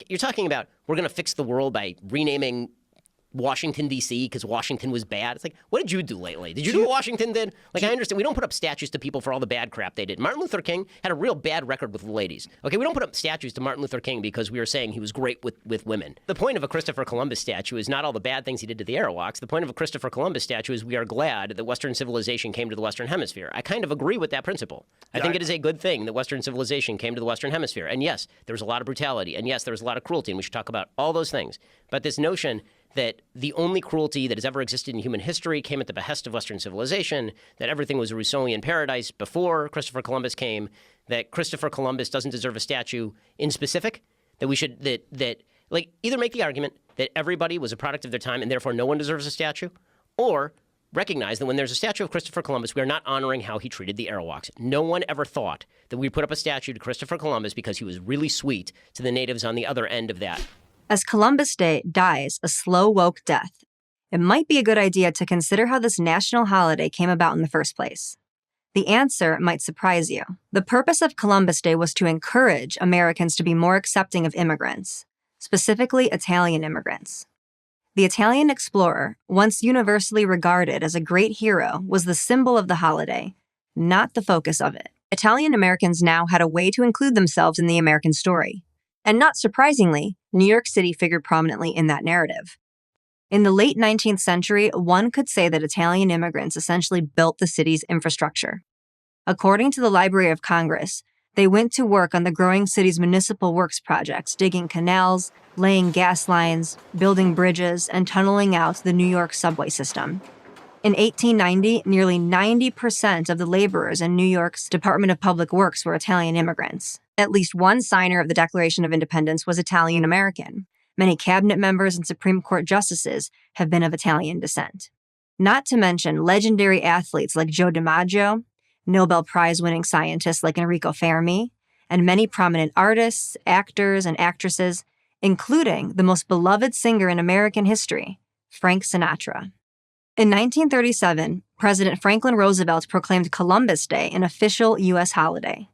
you're talking about we're going to fix the world by renaming Washington, D.C. because Washington was bad. It's like, what did you do lately? Did you do what Washington did? Like, I understand we don't put up statues to people for all the bad crap they did. Martin Luther King had a real bad record with the ladies. Okay, we don't put up statues to Martin Luther King because we were saying he was great with women. The point of a Christopher Columbus statue is not all the bad things he did to the Arawaks. The point of a Christopher Columbus statue is we are glad that Western civilization came to the Western Hemisphere. I kind of agree with that principle. I think it is a good thing that Western civilization came to the Western Hemisphere. And yes, there was a lot of brutality. And yes, there was a lot of cruelty. And we should talk about all those things. But this notion that the only cruelty that has ever existed in human history came at the behest of Western civilization, that everything was a Rousseauian paradise before Christopher Columbus came, that Christopher Columbus doesn't deserve a statue in specific, that we should, that like, either make the argument that everybody was a product of their time and therefore no one deserves a statue, or recognize that when there's a statue of Christopher Columbus, we are not honoring how he treated the Arawaks. No one ever thought that we put up a statue to Christopher Columbus because he was really sweet to the natives on the other end of that. As Columbus Day dies a slow, woke death, it might be a good idea to consider how this national holiday came about in the first place. The answer might surprise you. The purpose of Columbus Day was to encourage Americans to be more accepting of immigrants, specifically Italian immigrants. The Italian explorer, once universally regarded as a great hero, was the symbol of the holiday, not the focus of it. Italian Americans now had a way to include themselves in the American story. And not surprisingly, New York City figured prominently in that narrative. In the late 19th century, one could say that Italian immigrants essentially built the city's infrastructure. According to the Library of Congress, they went to work on the growing city's municipal works projects, digging canals, laying gas lines, building bridges, and tunneling out the New York subway system. In 1890, nearly 90% of the laborers in New York's Department of Public Works were Italian immigrants. At least one signer of the Declaration of Independence was Italian American. Many cabinet members and Supreme Court justices have been of Italian descent. Not to mention legendary athletes like Joe DiMaggio, Nobel Prize-winning scientists like Enrico Fermi, and many prominent artists, actors, and actresses, including the most beloved singer in American history, Frank Sinatra. In 1937, President Franklin Roosevelt proclaimed Columbus Day an official U.S. holiday.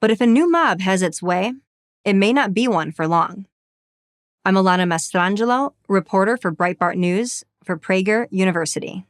But if a new mob has its way, it may not be one for long. I'm Alana Mastrangelo, reporter for Breitbart News for Prager University.